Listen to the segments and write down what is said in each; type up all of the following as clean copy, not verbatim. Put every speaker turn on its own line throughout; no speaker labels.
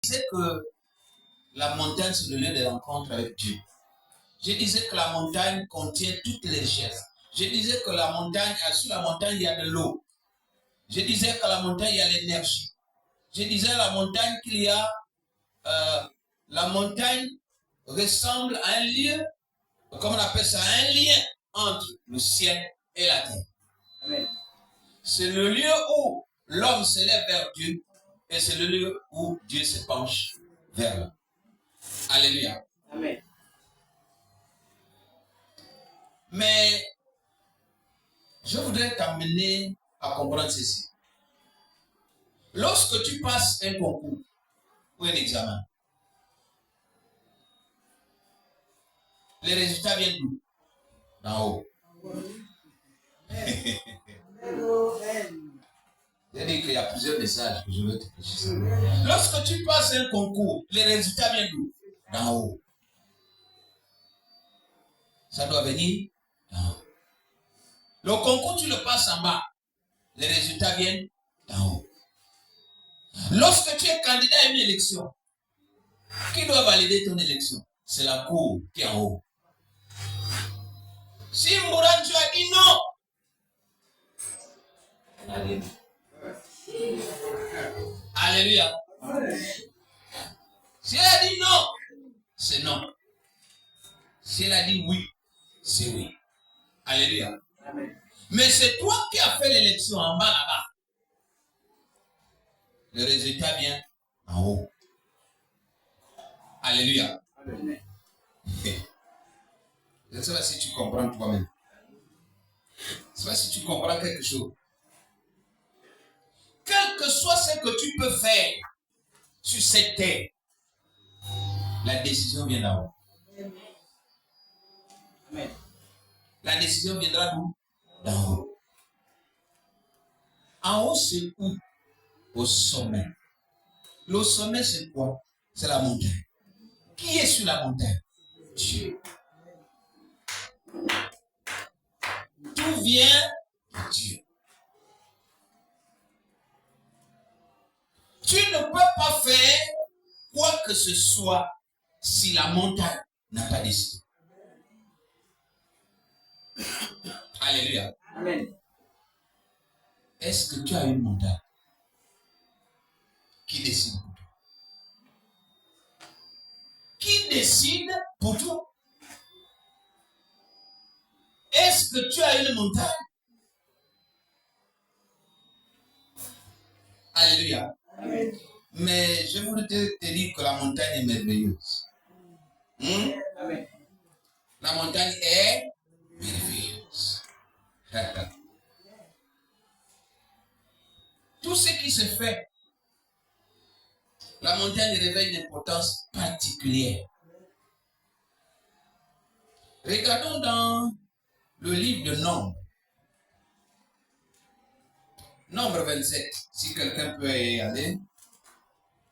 disais que la montagne, c'est le lieu de rencontre avec Dieu. Je disais que la montagne contient toutes les richesses. Je disais que la montagne, sur la montagne, il y a de l'eau. Je disais qu'à la montagne, il y a l'énergie. Je disais à la montagne qu'il y a... la montagne ressemble à un lieu, comme on appelle ça, un lien entre le ciel et la terre. Amen. C'est le lieu où l'homme se lève vers Dieu et c'est le lieu où Dieu se penche vers l'homme. Alléluia. Amen. Mais je voudrais t'amener à comprendre ceci. Lorsque tu passes un concours ou un examen, les résultats viennent d'où? D'en haut. J'ai dit qu'il y a plusieurs messages que je veux te préciser. Lorsque tu passes un concours, les résultats viennent d'où? D'en haut. Ça doit venir d'en haut. Le concours, tu le passes en bas. Les résultats viennent d'en haut. Lorsque tu es candidat à une élection, qui doit valider ton élection? C'est la cour qui est en haut. Si Mouranjo a dit non, alléluia. Si elle a dit non, c'est non. Si elle a dit oui, c'est oui. Alléluia. Mais c'est toi qui as fait l'élection en bas là-bas. Le résultat vient en haut. Alléluia. Amen. Je ne sais pas si tu comprends toi-même. Je ne sais pas si tu comprends quelque chose. Quel que soit ce que tu peux faire sur cette terre, la décision vient d'en haut. Amen. La décision viendra d'où? D'en haut. En haut, c'est où? Au sommet. Le sommet, c'est quoi? C'est la montagne. Qui est sur la montagne? Dieu. Tout vient de Dieu. Tu ne peux pas faire quoi que ce soit si la montagne n'a pas décidé. Alléluia. Amen. Est-ce que tu as une montagne qui décide pour toi? Qui décide pour toi? Est-ce que tu as une montagne? Alléluia. Amen. Mais je voulais te dire que la montagne est merveilleuse. Amen. La montagne est merveilleuse. Tout ce qui se fait, la montagne révèle une importance particulière. Regardons dans le livre de Nombre. Nombre 27, si quelqu'un peut y aller.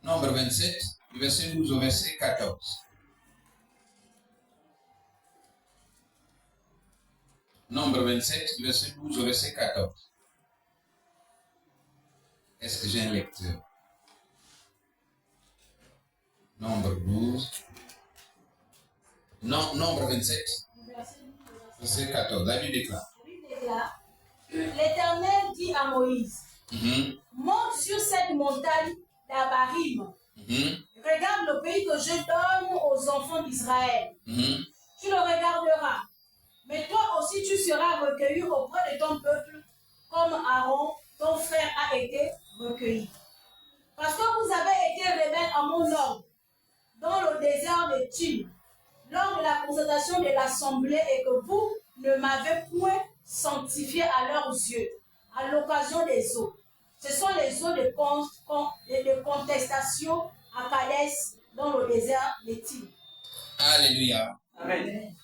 Nombre 27, du verset 12 au verset 14. Nombre 27, du verset 12 au verset 14. Est-ce que j'ai un lecteur? Nombre 12. Non, Nombre 27, verset 14. La Bible déclare.
L'Éternel dit à Moïse, monte sur cette montagne d'Abarim. Regarde le pays que je donne aux enfants d'Israël. Tu le regarderas. Mais toi aussi tu seras recueilli auprès de ton peuple, comme Aaron, ton frère, a été recueilli. Parce que vous avez été rebelles à mon ordre, dans le désert de Tine, lors de la consultation de l'assemblée, et que vous ne m'avez point sanctifié à leurs yeux, à l'occasion des eaux. Ce sont les eaux de contestation à Kadès, dans le désert de Tine.
Alléluia.
Amen.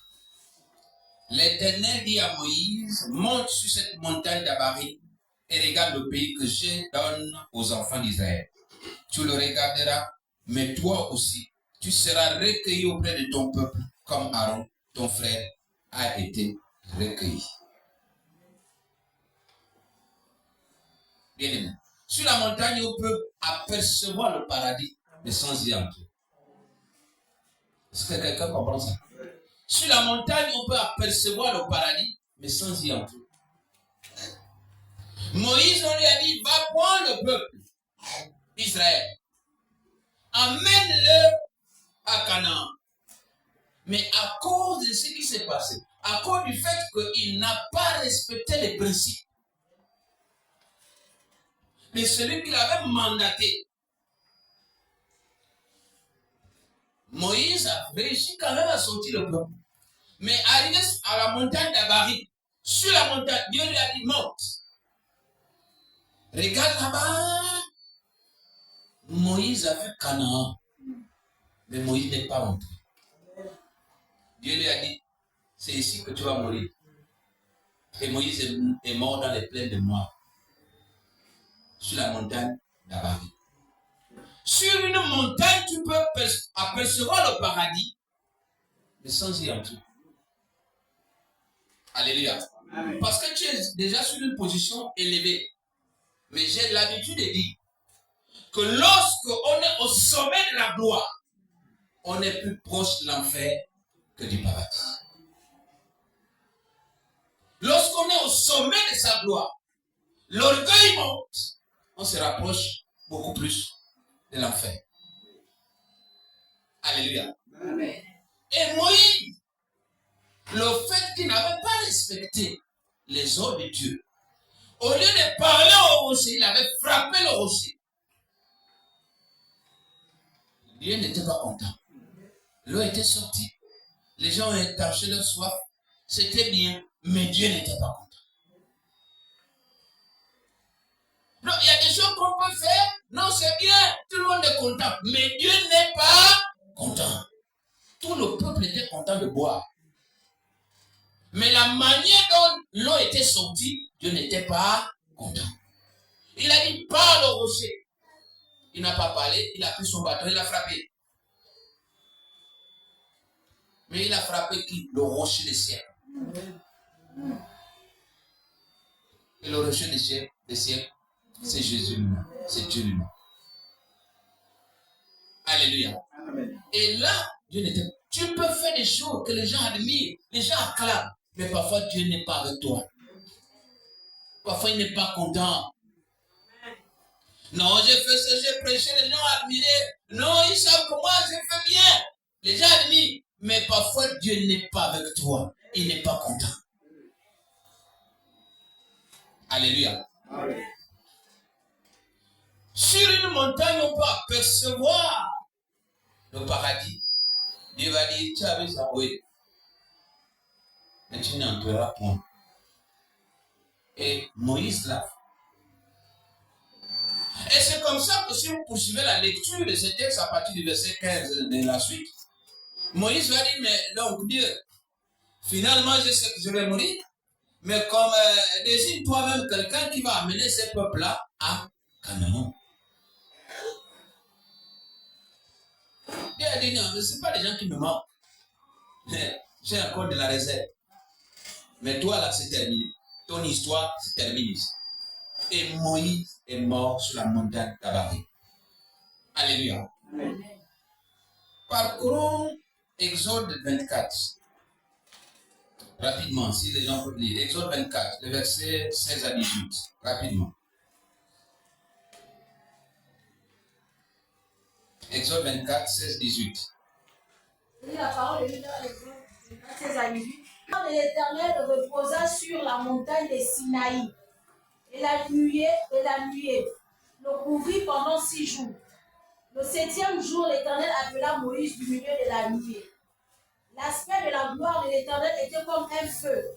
L'Éternel dit à Moïse, monte sur cette montagne d'Abarim et regarde le pays que je donne aux enfants d'Israël. Tu le regarderas, mais toi aussi, tu seras recueilli auprès de ton peuple, comme Aaron, ton frère, a été recueilli. Bien aimé. Sur la montagne, on peut apercevoir le paradis. mais sans y entrer. Est-ce que quelqu'un comprend ça? Sur la montagne, on peut apercevoir le paradis, mais sans y entrer. Moïse, on lui a dit, va prendre le peuple d'Israël. Amène-le à Canaan. Mais à cause de ce qui s'est passé, à cause du fait qu'il n'a pas respecté les principes de celui qu'il avait mandaté, Moïse a réussi quand même à sortir le peuple. Mais arrivé à la montagne d'Abari, sur la montagne, Dieu lui a dit, monte. Regarde là-bas. Moïse a vu Canaan, mais Moïse n'est pas monté. Dieu lui a dit, c'est ici que tu vas mourir. Et Moïse est mort dans les plaines de Moab, sur la montagne d'Abari. Sur une montagne, tu peux apercevoir le paradis, mais sans y entrer. Alléluia. Amen. Parce que tu es déjà sur une position élevée. Mais j'ai l'habitude de dire que lorsqu'on est au sommet de la gloire, on est plus proche de l'enfer que du paradis. Lorsqu'on est au sommet de sa gloire, l'orgueil monte, on se rapproche beaucoup plus de l'enfer. Alléluia. Amen. Et Moïse, le fait qu'il n'avait pas respecté les ordres de Dieu, au lieu de parler au rocher, il avait frappé le rocher. Dieu n'était pas content. L'eau était sortie. Les gens ont étanché leur soif. C'était bien, mais Dieu n'était pas content. Non, il y a des choses qu'on peut faire. Non, c'est bien. Tout le monde est content. Mais Dieu n'est pas content. Tout le peuple était content de boire. Mais la manière dont l'eau était sortie, Dieu n'était pas content. Il a dit, parle au rocher. Il n'a pas parlé, il a pris son bâton, il a frappé. Mais il a frappé qui? Le rocher des siècles. Et le rocher des siècles, c'est Jésus lui-même. C'est Dieu lui-même. Alléluia. Amen. Et là, Dieu n'était pas. Tu peux faire des choses que les gens admirent, les gens acclament. Mais parfois, Dieu n'est pas avec toi. Parfois, il n'est pas content. Non, j'ai fait ça, j'ai prêché, les gens ont admiré. Non, ils savent que moi, j'ai fait bien. Les gens admirent. Mais parfois, Dieu n'est pas avec toi. Il n'est pas content. Alléluia. Amen. Sur une montagne, on peut apercevoir le paradis. Dieu va dire, tu as vu ça, oui. Mais tu n'entreras point. Et Moïse l'a fait. Et c'est comme ça que si vous poursuivez la lecture de ce texte à partir du verset 15 de la suite, Moïse va dire, mais donc Dieu, finalement je sais que je vais mourir, mais comme désigne toi-même quelqu'un qui va amener ces peuples-là à Canaan. Dieu a dit, non, mais ce n'est pas les gens qui me manquent. J'ai encore de la réserve. Mais toi là, c'est terminé. Ton histoire se termine ici. Et Moïse est mort sur la montagne d'Abari. Alléluia. Amen. Parcourons Exode 24. Rapidement, si les gens peuvent lire. Exode 24, le verset 16 à 18. Rapidement. Exode 24, 16, 18.
La parole est dans Exode 24, 16 à 18. L'Éternel reposa sur la montagne de Sinaï. Et la nuée le couvrit pendant 6 jours. Le 7e jour, l'Éternel appela Moïse du milieu de la nuée. L'aspect de la gloire de l'Éternel était comme un feu,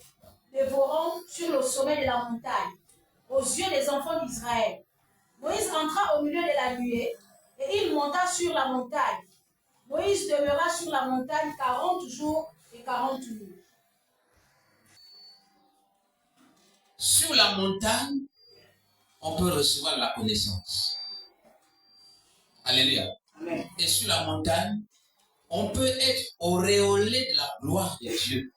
dévorant sur le sommet de la montagne, aux yeux des enfants d'Israël. Moïse entra au milieu de la nuée, et il monta sur la montagne. Moïse demeura sur la montagne 40 jours et 40 nuits.
Sur la montagne, on peut recevoir la connaissance. Alléluia. Amen. Et sur la montagne, on peut être auréolé de la gloire de Dieu.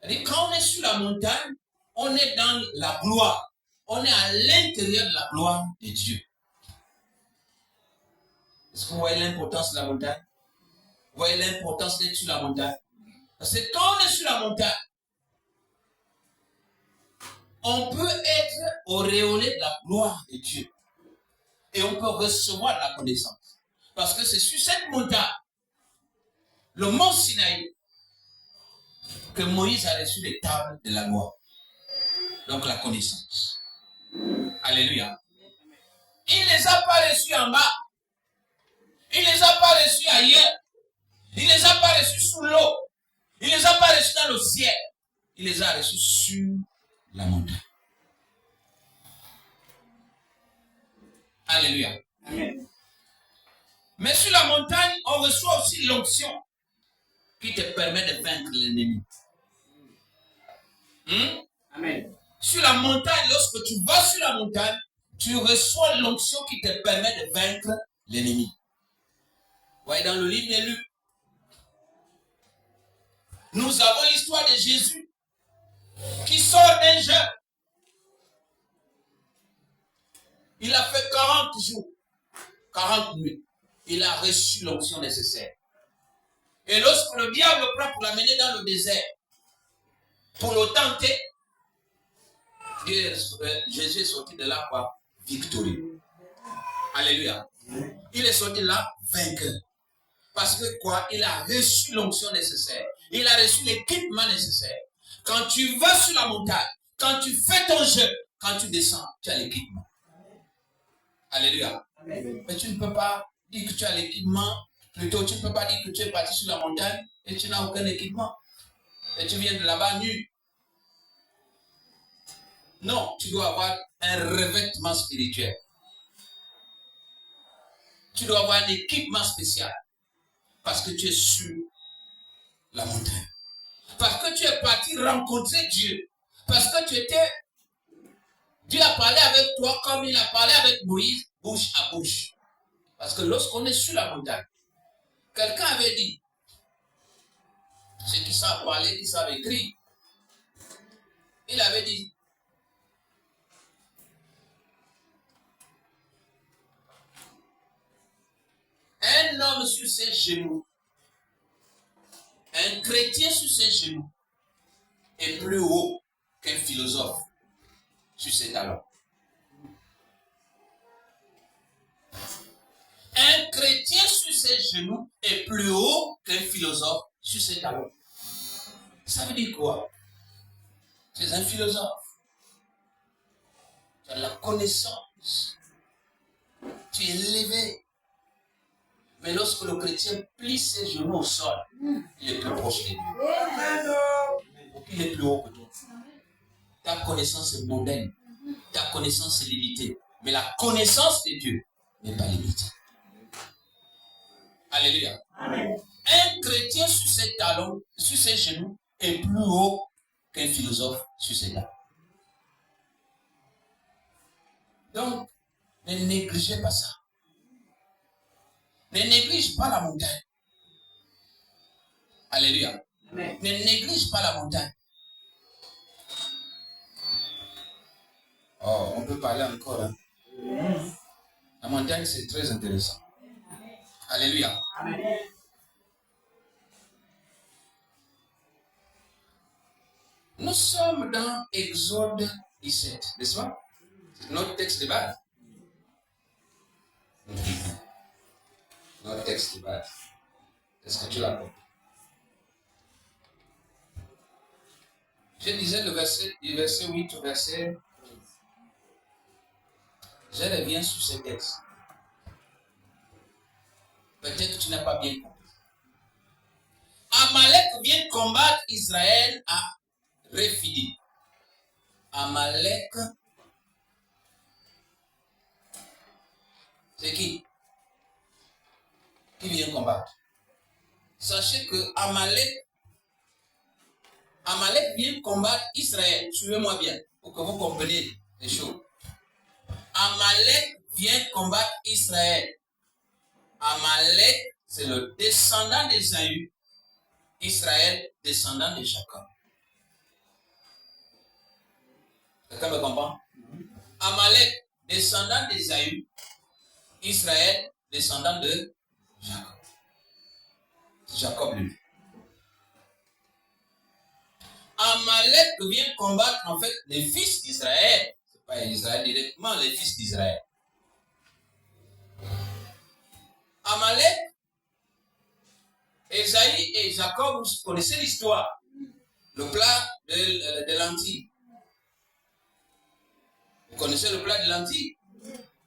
C'est-à-dire, quand on est sur la montagne, on est dans la gloire. On est à l'intérieur de la gloire de Dieu. Est-ce que vous voyez l'importance de la montagne? Vous voyez l'importance d'être sur la montagne? Parce que quand on est sur la montagne, on peut être auréolé de la gloire de Dieu. Et on peut recevoir la connaissance. Parce que c'est sur cette montagne, le mont Sinaï, que Moïse a reçu les tables de la loi. Donc la connaissance. Alléluia. Il ne les a pas reçus en bas. Il ne les a pas reçus ailleurs. Il ne les a pas reçus sous l'eau. Il ne les a pas reçus dans le ciel. Il les a reçus sur la montagne. Alléluia. Amen. Mais sur la montagne, on reçoit aussi l'onction qui te permet de vaincre l'ennemi. Amen. Sur la montagne, lorsque tu vas sur la montagne, tu reçois l'onction qui te permet de vaincre l'ennemi. Vous voyez dans le livre de Luc, nous avons l'histoire de Jésus qui sort d'un jeûne. Il a fait 40 jours, 40 nuits. Il a reçu l'onction nécessaire. Et lorsque le diable prend pour l'amener dans le désert, pour le tenter, Jésus est sorti de là quoi? Victorieux. Alléluia. Il est sorti là vainqueur. Parce que quoi? Il a reçu l'onction nécessaire. Il a reçu l'équipement nécessaire. Quand tu vas sur la montagne, quand tu fais ton jeûne, quand tu descends, tu as l'équipement. Alléluia. Amen. Mais tu ne peux pas dire que tu as l'équipement. Plutôt, tu ne peux pas dire que tu es parti sur la montagne et tu n'as aucun équipement. Et tu viens de là-bas nu. Non, tu dois avoir un revêtement spirituel. Tu dois avoir un équipement spécial. Parce que tu es sur la montagne. Parce que tu es parti rencontrer Dieu. parce que tu étais, Dieu a parlé avec toi comme il a parlé avec Moïse, bouche à bouche. Parce que lorsqu'on est sur la montagne, quelqu'un avait dit, ceux qui savent parler, qui savent écrire, il avait dit, un homme sur ses genoux, un chrétien sur ses genoux, est plus haut qu'un philosophe sur ses talons. Un chrétien sur ses genoux est plus haut qu'un philosophe sur ses talons. Ça veut dire quoi? Tu es un philosophe. Tu as la connaissance. Tu es élevé. Mais lorsque le chrétien plie ses genoux au sol, il est plus proche de Dieu. Il est plus haut que toi. Ta connaissance est mondaine. Ta connaissance est limitée. Mais la connaissance de Dieu n'est pas limitée. Alléluia. Amen. Un chrétien sur ses talons, sur ses genoux, est plus haut qu'un philosophe sur ses talons. Donc, ne négligez pas ça. Ne néglige pas la montagne. Alléluia. Amen. Ne néglige pas la montagne. Oh, on peut parler encore. Hein? La montagne, c'est très intéressant. Alléluia. Amen. Nous sommes dans Exode 17, n'est-ce pas? C'est notre texte de base. Notre texte de base. Est-ce que tu l'as compris? Je disais le verset, du verset 8 au verset 15. Je reviens sur ce texte. Peut-être que tu n'as pas bien compris. Amalek vient combattre Israël à Rephidim. Amalek, c'est qui? Qui vient combattre? Sachez que Amalek vient combattre Israël. Suivez-moi bien pour que vous compreniez les choses. Amalek vient combattre Israël. Amalek, c'est le descendant d'Ésaü. Israël, descendant de Jacob. Quelqu'un me comprend? Amalek, descendant d'Ésaü. Israël, descendant de Jacob. Jacob lui. Amalek vient combattre en fait les fils d'Israël. Ce n'est pas Israël directement, les fils d'Israël. Amalek, Esaïe et Jacob, vous connaissez l'histoire. Le plat de lentilles. Vous connaissez le plat de lentilles?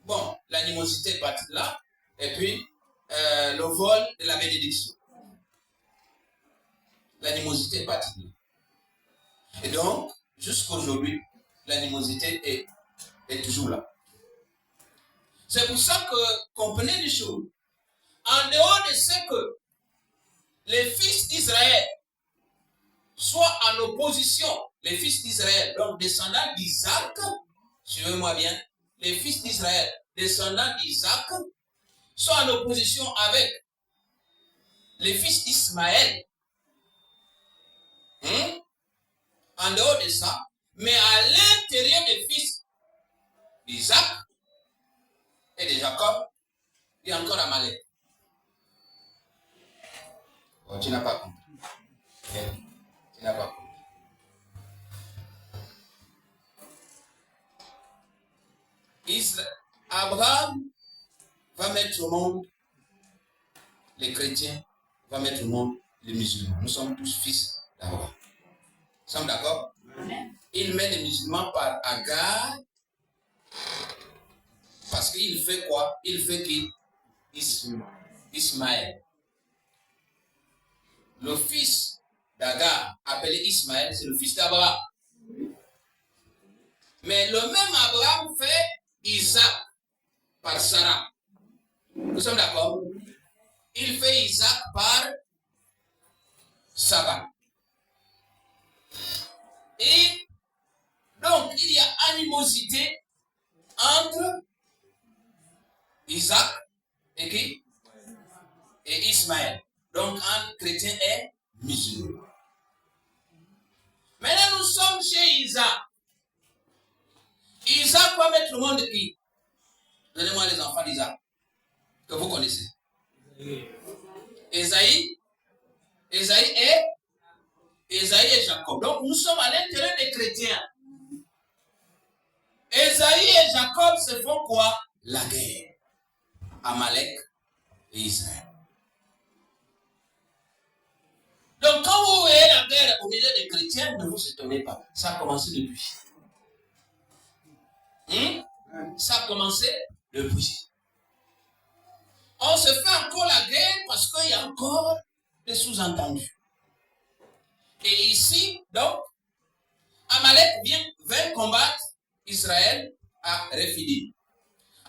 Bon, l'animosité est partie de là. Et puis, le vol de la bénédiction. L'animosité est partie de là. Et donc, jusqu'à aujourd'hui, l'animosité est toujours là. C'est pour ça que, comprenez les choses. En dehors de ce que les fils d'Israël soient en opposition, les fils d'Israël, donc descendants d'Isaac, suivez-moi bien, les fils d'Israël, descendants d'Isaac, sont en opposition avec les fils d'Ismaël. En dehors de ça, mais à l'intérieur des fils d'Isaac et de Jacob, il y a encore Amalek. Oh, tu n'as pas compris. Tu n'as pas compris. Abraham va mettre au monde les chrétiens, va mettre au monde les musulmans. Nous sommes tous fils d'Abraham. Nous sommes d'accord? Il met les musulmans par Agar parce qu'il fait quoi? Il fait qui? Ismaël. Le fils d'Agar, appelé Ismaël, c'est le fils d'Abraham. Mais le même Abraham fait Isaac par Sarah. Nous sommes d'accord? Il fait Isaac par Sarah. Et donc, il y a animosité entre Isaac et qui? Et Ismaël. Donc, un chrétien est musulman. Maintenant, nous sommes chez Isaac. Isaac va mettre le monde de qui? Donnez-moi les enfants d'Isaac, que vous connaissez. Esaïe et Jacob. Donc, nous sommes à l'intérieur des chrétiens. Esaïe et Jacob se font quoi? La guerre. Amalek et Israël. Donc, quand vous voyez la guerre au milieu des chrétiens, ne vous étonnez pas. Ça a commencé depuis. Ça a commencé depuis. On se fait encore la guerre parce qu'il y a encore des sous-entendus. Et ici, donc, Amalek vient combattre Israël à Rephidim.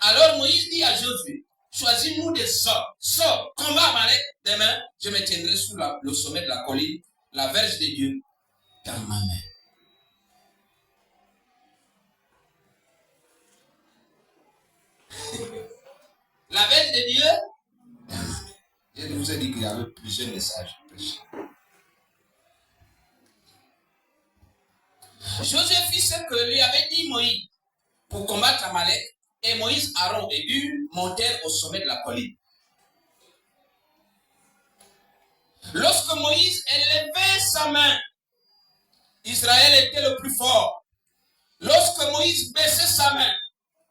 Alors Moïse dit à Josué, choisis-nous des sorts. Sors, combat Amalek. Demain, je me tiendrai sous le sommet de la colline, la verge de Dieu, dans ma main. La verge de Dieu, dans ma main. Je vous ai dit qu'il y avait plusieurs messages. Josué fit ce que lui avait dit Moïse pour combattre Amalek, et Moïse, Aaron et Hur montèrent au sommet de la colline. Lorsque Moïse élevait sa main, Israël était le plus fort. Lorsque Moïse baissait sa main,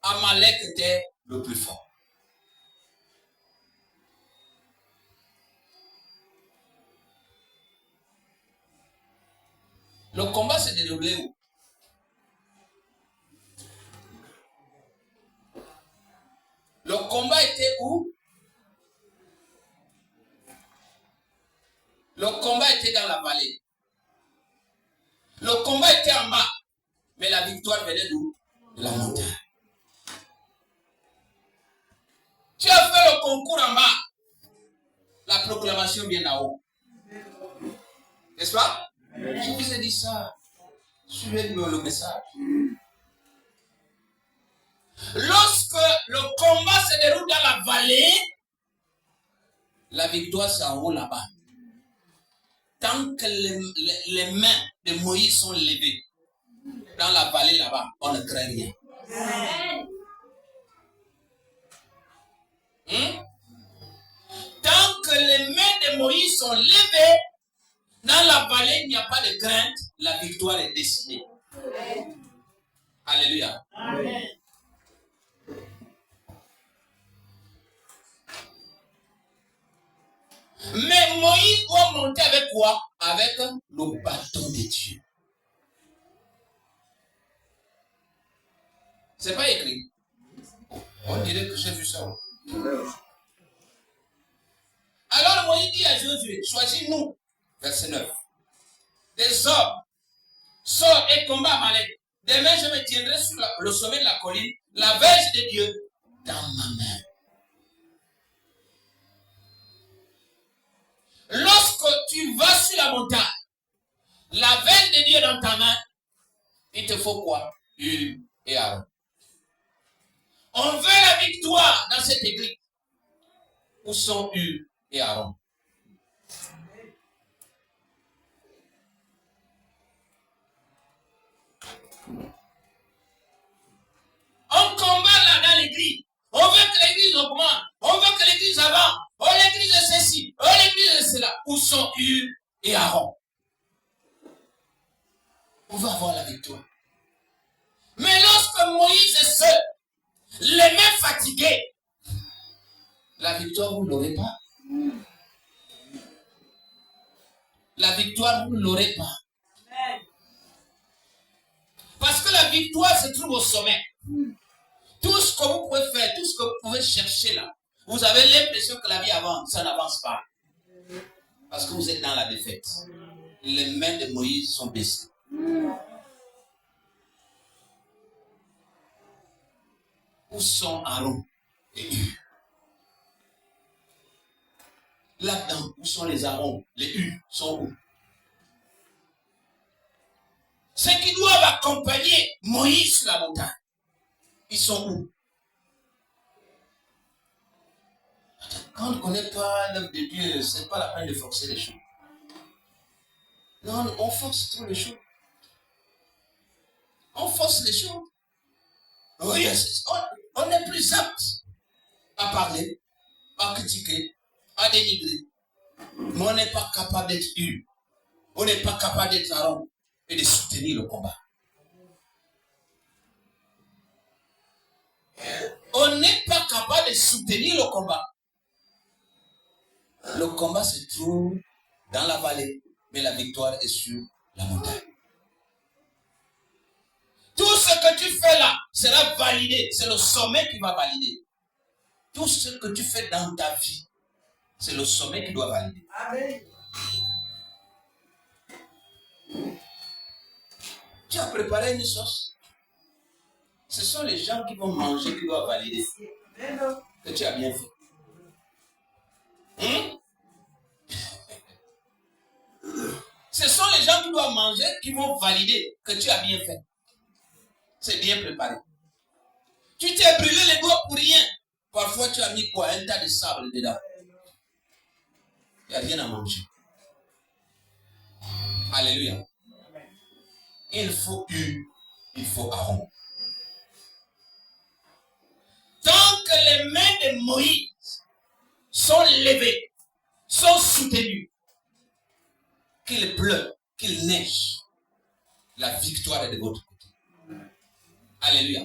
Amalek était le plus fort. Le combat s'est déroulé où? Le combat était où? Le combat était dans la vallée. Le combat était en bas. Mais la victoire venait d'où? De la montagne. Tu as fait le concours en bas. La proclamation vient d'en haut. N'est-ce pas? Je vous ai dit ça. Suivez-moi le message. Lorsque le combat se déroule dans la vallée, la victoire c'est en haut là-bas. Tant que les mains de Moïse sont levées dans la vallée là-bas, on ne craint rien. Moïse sont levés, dans la vallée, il n'y a pas de crainte, la victoire est décidée. Alléluia.
Amen.
Mais Moïse doit monter avec quoi? Avec le bâton de Dieu. C'est pas écrit. On dirait que j'ai vu ça. Alors Moïse dit à Josué, choisis-nous, verset 9, des hommes, sors et combat Amalek. Demain, je me tiendrai sur le sommet de la colline, la verge de Dieu dans ma main. Lorsque tu vas sur la montagne, la verge de Dieu dans ta main, il te faut quoi? Hur et Aaron. On veut la victoire dans cette église. Où sont Hur et Aaron? On combat là dans l'église. On veut que l'église augmente. On veut que l'église avance. Oh, l'église est ceci. Oh, l'église est cela. Où sont Hur et Aaron? On va avoir la victoire. Mais lorsque Moïse est seul, les mains fatiguées, la victoire, vous ne l'aurez pas. La victoire, vous ne l'aurez pas. Parce que la victoire se trouve au sommet. Tout ce que vous pouvez faire, tout ce que vous pouvez chercher là, vous avez l'impression que la vie avance, ça n'avance pas. Parce que vous êtes dans la défaite. Les mains de Moïse sont baissées. Où sont Aaron et Hur? Là-dedans, où sont les Aaron? Les Hur sont où? Ceux qui doivent accompagner Moïse sur la montagne, ils sont où? Quand on ne connaît pas l'œuvre de Dieu, ce n'est pas la peine de forcer les choses. Non, on force trop les choses. On force les choses. Oui, on est plus apte à parler, à critiquer, à dénigrer. Mais on n'est pas capable d'être Hur. On n'est pas capable d'être Aaron et de soutenir le combat. On n'est pas capable de soutenir le combat. Le combat se trouve dans la vallée, mais la victoire est sur la montagne. Tout ce que tu fais là sera validé. C'est le sommet qui va valider. Tout ce que tu fais dans ta vie, c'est le sommet qui doit valider. Amen. Tu as préparé une sauce. Ce sont les gens qui vont manger qui doivent valider que tu as bien fait. Ce sont les gens qui doivent manger qui vont valider que tu as bien fait. C'est bien préparé. Tu t'es brûlé les doigts pour rien. Parfois tu as mis quoi? Un tas de sable dedans. Il n'y a rien à manger. Alléluia. Il faut Hur, il faut Aaron. Tant que les mains de Moïse sont levées, sont soutenues, qu'il pleut, qu'il neige, la victoire est de votre côté. Alléluia.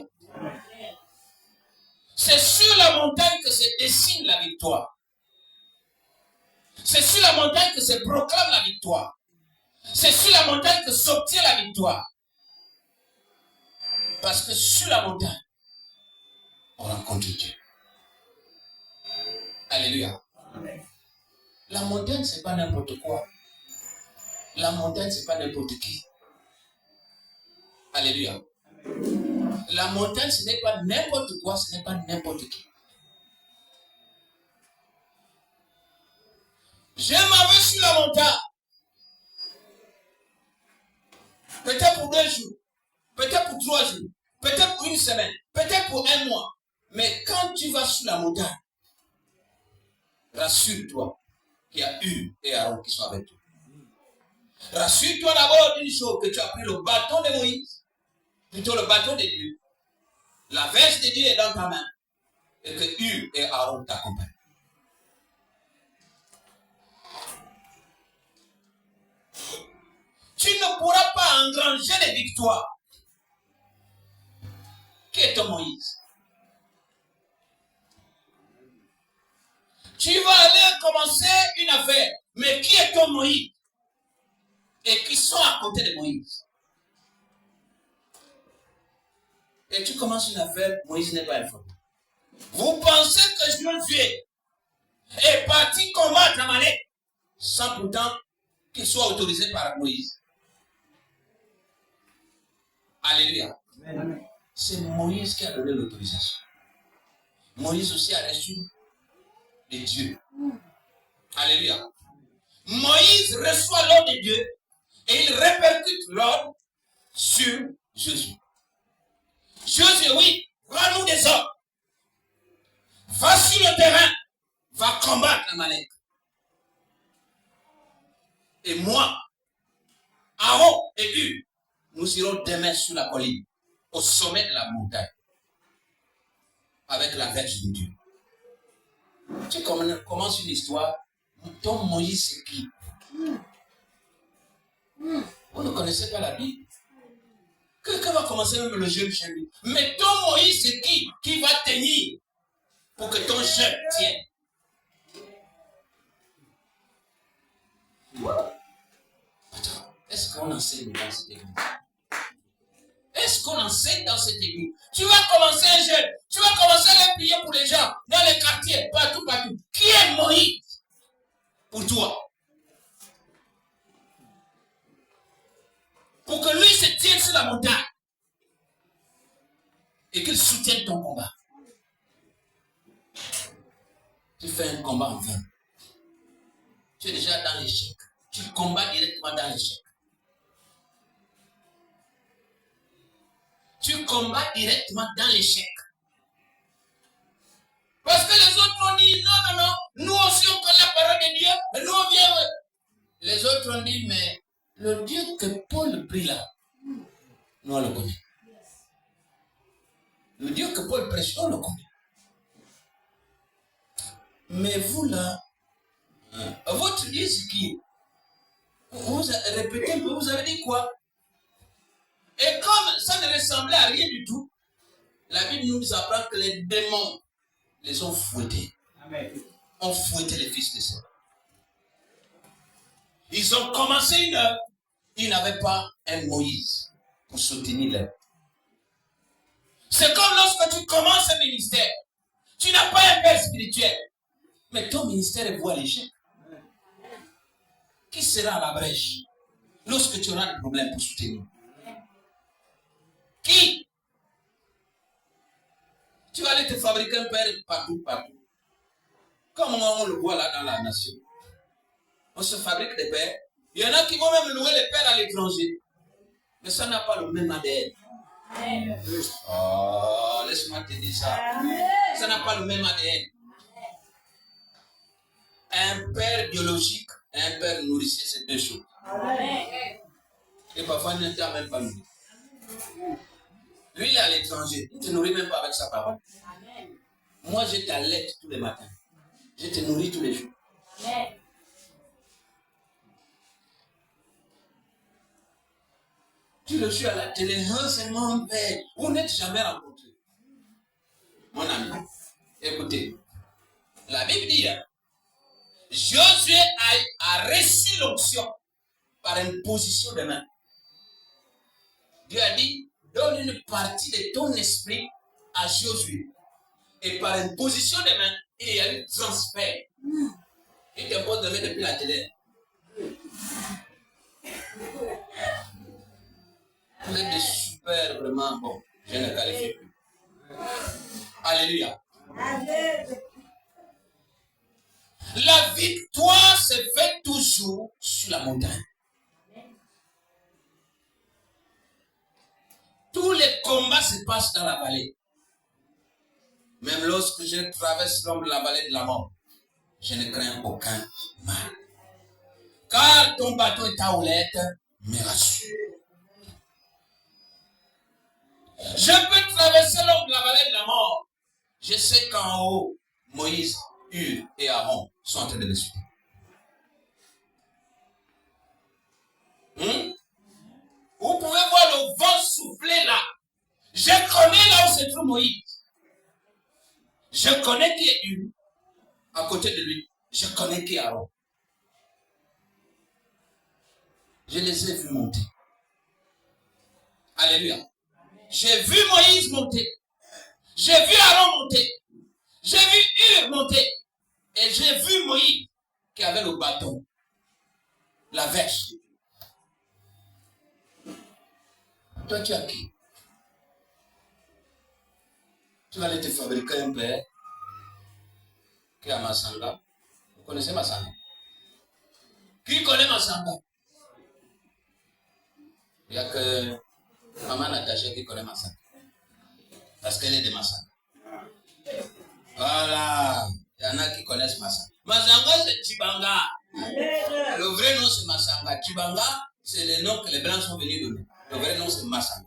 C'est sur la montagne que se dessine la victoire. C'est sur la montagne que se proclame la victoire. C'est sur la montagne que s'obtient la victoire. Parce que sur la montagne, on rencontre Dieu. Alléluia. La montagne, ce n'est pas n'importe quoi. La montagne, ce n'est pas n'importe qui. Alléluia. La montagne, ce n'est pas n'importe quoi, ce n'est pas n'importe qui. Je m'en vais sur la montagne. Peut-être pour 2 jours, peut-être pour 3 jours, peut-être pour 1 semaine, peut-être pour 1 mois. Mais quand tu vas sur la montagne, rassure-toi qu'il y a Hur et Aaron qui sont avec toi. Rassure-toi d'abord d'une chose, que tu as pris le bâton de Moïse, plutôt le bâton de Dieu. La verge de Dieu est dans ta main et que Hur et Aaron t'accompagnent. engranger des victoires. Qui est ton Moïse? Tu vas aller commencer une affaire, mais qui est ton Moïse? Et qui sont à côté de Moïse? Et tu commences une affaire, Moïse n'est pas informé. Vous pensez que Josué est parti combattre Amalek sans pourtant qu'il soit autorisé par Moïse? Alléluia. C'est Moïse qui a donné l'autorisation. Moïse aussi a reçu de Dieu. Alléluia. Moïse reçoit l'ordre de Dieu et il répercute l'ordre sur Jésus. Jésus, oui, rends-nous des ordres. Va sur le terrain, va combattre Amalek. Et moi, Aaron et Hur, nous irons demain sur la colline, au sommet de la montagne, avec la verge de Dieu. Tu commences une histoire, ton Moïse c'est qui? Vous ne connaissez pas la Bible? Que va commencer même le jeûne chez lui? Mais ton Moïse c'est qui va tenir pour que ton jeûne tienne? Attends, est-ce qu'on enseigne dans cette église? Est-ce qu'on enseigne dans cette église? Tu vas commencer un jeûne, tu vas commencer à prier pour les gens, dans les quartiers, partout. Qui est Moïse pour toi? Pour que lui se tienne sur la montagne et qu'il soutienne ton combat. Tu fais un combat en vain. Tu es déjà dans l'échec. Tu combats directement dans l'échec. Tu combats directement dans l'échec. Parce que les autres ont dit non, nous aussi on connaît la parole de Dieu, et nous on vient. Les autres ont dit, mais le Dieu que Paul prie là, nous on le connaît. Le Dieu que Paul prêche, on le connaît. Mais vous là, votre Dieu c'est qui? Vous répétez, vous avez dit quoi? Et comme ça ne ressemblait à rien du tout, la Bible nous apprend que les démons les ont fouettés. Amen. Ont fouetté les fils de Satan. Ils ont commencé une œuvre. Ils n'avaient pas un Moïse pour soutenir l'œuvre. C'est comme lorsque tu commences un ministère. Tu n'as pas un père spirituel. Mais ton ministère est voué à l'échec. Qui sera à la brèche lorsque tu auras des problèmes pour soutenir? Qui? Tu vas aller te fabriquer un père partout. Comme on le voit là dans la nation. On se fabrique des pères. Il y en a qui vont même louer les pères à l'étranger. Mais ça n'a pas le même ADN. Oh, laisse-moi te dire ça. Ça n'a pas le même ADN. Un père biologique et un père nourricier, c'est deux choses. Et parfois, il ne t'a même pas nourri. Lui, il est à l'étranger. Il ne te nourrit même pas avec sa parole. Moi, je t'allaite tous les matins. Je te nourris tous les jours. Amen. Tu le suis à la télé, c'est mon père. Vous n'êtes jamais rencontré. Mon ami, écoutez. La Bible dit, Josué a reçu l'onction par une position de main. Dieu a dit, donne une partie de ton esprit à Josué. Et par une position de main, il y a eu transfert. Il te pose de mettre depuis la télé. Vous êtes des super, vraiment bon. Je ne qualifie plus. Alléluia. La victoire se fait toujours sur la montagne. Tous les combats se passent dans la vallée. Même lorsque je traverse l'ombre de la vallée de la mort, je ne crains aucun mal. Car ton bateau et ta houlette me rassurent. Je peux traverser l'ombre de la vallée de la mort. Je sais qu'en haut, Moïse, Hur et Aaron sont en train de discuter. 1 Vous pouvez voir le vent souffler là. Je connais là où se trouve Moïse. Je connais qui est Hur à côté de lui. Je connais qui est Aaron. Je les ai vus monter. Alléluia. J'ai vu Moïse monter. J'ai vu Aaron monter. J'ai vu Hur monter. Et j'ai vu Moïse qui avait le bâton. La verge. Toi, tu as qui? Tu vas aller te fabriquer un père qui a Masanga. Vous connaissez Masanga? Qui connaît Masanga? Il n'y a que Maman Natacha qui connaît Masanga. Parce qu'elle est de Masanga. Voilà. Il y en a qui connaissent Masanga. Masanga, c'est Chibanga. Le vrai nom, c'est Masanga. Chibanga, c'est le nom que les Blancs sont venus donner. Le vrai nom, c'est Masanga.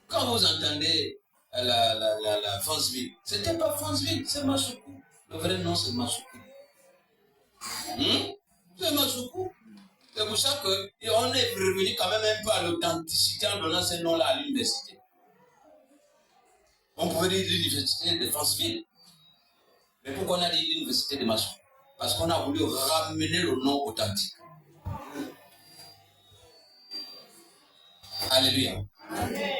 Quand vous entendez la Franceville, ce n'était pas Franceville, c'est Masuku. Le vrai nom, c'est Masuku. C'est Masuku. C'est pour ça qu'on est revenu quand même un peu à l'authenticité en donnant ce nom-là à l'université. On pouvait dire l'université de Franceville. Mais pourquoi on a dit l'université de Masuku? Parce qu'on a voulu ramener le nom authentique. Alléluia. Amen.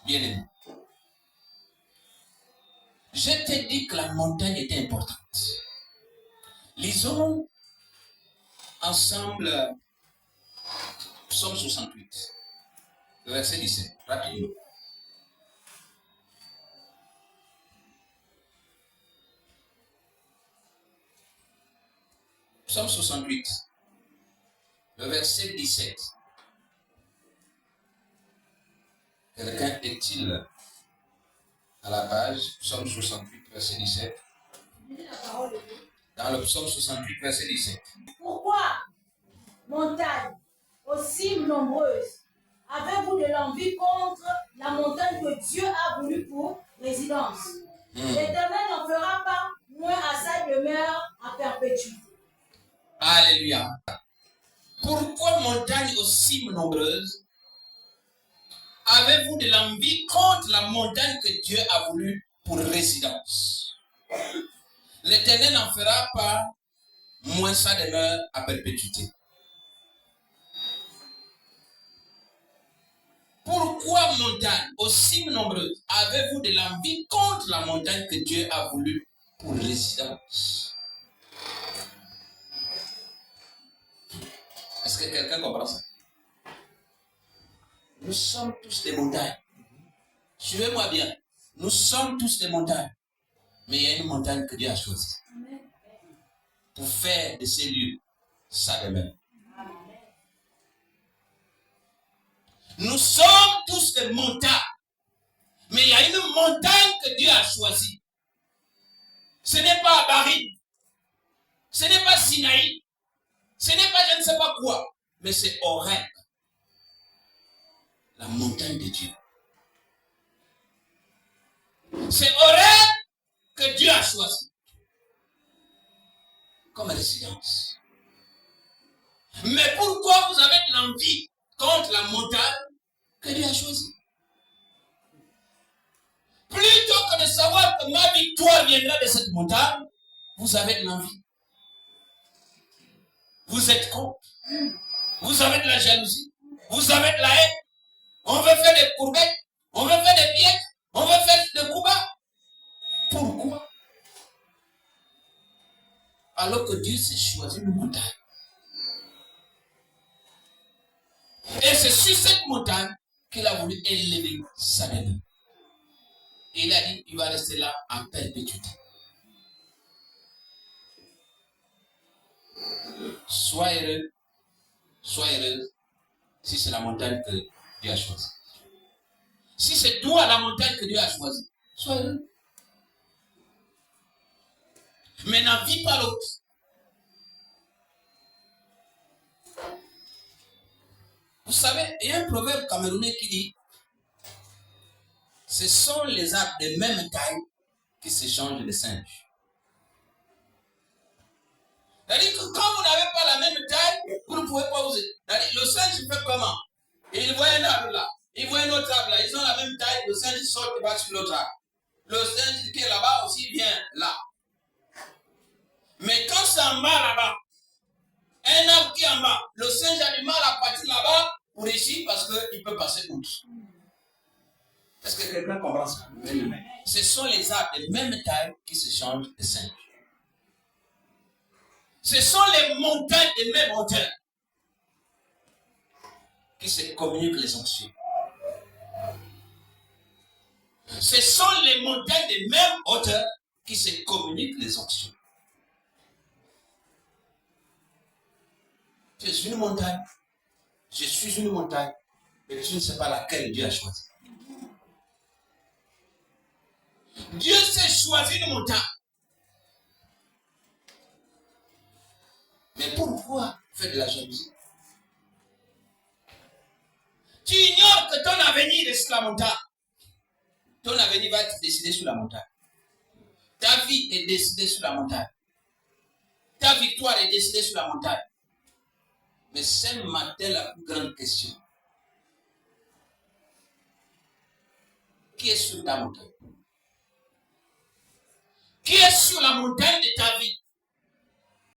Bien-aimé. Je t'ai dit que la montagne était importante. Lisons ensemble Psaume 68, verset 17. Rapidement. Psaume 68, le verset 17. Quelqu'un est-il à la page? Psaume 68, verset 17. Dans le psaume 68, verset 17.
Pourquoi, montagne, aussi nombreuse, avez-vous de l'envie contre la montagne que Dieu a voulu pour résidence? L'Éternel n'en fera pas moins à sa demeure à perpétuité.
Alléluia. Pourquoi, montagne aussi nombreuse, avez-vous de l'envie contre la montagne que Dieu a voulu pour résidence? L'Éternel n'en fera pas moins sa demeure à perpétuité. Pourquoi, montagne aussi nombreuse, avez-vous de l'envie contre la montagne que Dieu a voulu pour résidence? Est-ce que quelqu'un comprend ça? Nous sommes tous des montagnes. Suivez-moi bien. Nous sommes tous des montagnes. Mais il y a une montagne que Dieu a choisie pour faire de ces lieux sa demeure. Nous sommes tous des montagnes. Mais il y a une montagne que Dieu a choisie. Ce n'est pas Abarim. Ce n'est pas Sinaï. Ce n'est pas je ne sais pas quoi. Mais c'est Horeb. La montagne de Dieu. C'est Horeb que Dieu a choisi comme résidence. Mais pourquoi vous avez de l'envie contre la montagne que Dieu a choisie? Plutôt que de savoir que ma victoire viendra de cette montagne, vous avez de l'envie. Vous êtes contre. Vous avez de la jalousie. Vous avez de la haine. On veut faire des courbettes. On veut faire des pièges. On veut faire des coups bas. Pourquoi? Alors que Dieu s'est choisi une montagne. Et c'est sur cette montagne qu'il a voulu élever sa demeure. Et il a dit, il va rester là en perpétuité. Sois heureux, sois heureuse, si c'est la montagne que Dieu a choisie. Si c'est toi la montagne que Dieu a choisie, sois heureux. Mais n'en vis pas l'autre. Vous savez, il y a un proverbe camerounais qui dit, ce sont les arbres de même taille qui s'échangent de singes. C'est-à-dire que quand vous n'avez pas la même taille, vous ne pouvez pas vous... Le singe fait comment? Il voit un arbre là, il voit un autre arbre là, ils ont la même taille, le singe sort et va sur l'autre arbre. Le singe qui est là-bas aussi vient là. Mais quand c'est en bas là-bas, un arbre qui est en bas, le singe a du mal à partir là-bas pour ici parce qu'il peut passer outre. Est-ce que quelqu'un comprend ça? Ce sont les arbres de même taille qui se changent de singe. Ce sont les montagnes de même hauteur qui se communiquent les onctions. Ce sont les montagnes de même hauteur qui se communiquent les onctions. Je suis une montagne. Je suis une montagne. Mais je ne sais pas laquelle Dieu a choisi. Dieu s'est choisi une montagne. Mais pourquoi faire de la jalousie? Tu ignores que ton avenir est sur la montagne. Ton avenir va être décidé sur la montagne. Ta vie est décidée sur la montagne. Ta victoire est décidée sur la montagne. Mais ce matin, la plus grande question. Qui est sur ta montagne? Qui est sur la montagne de ta vie?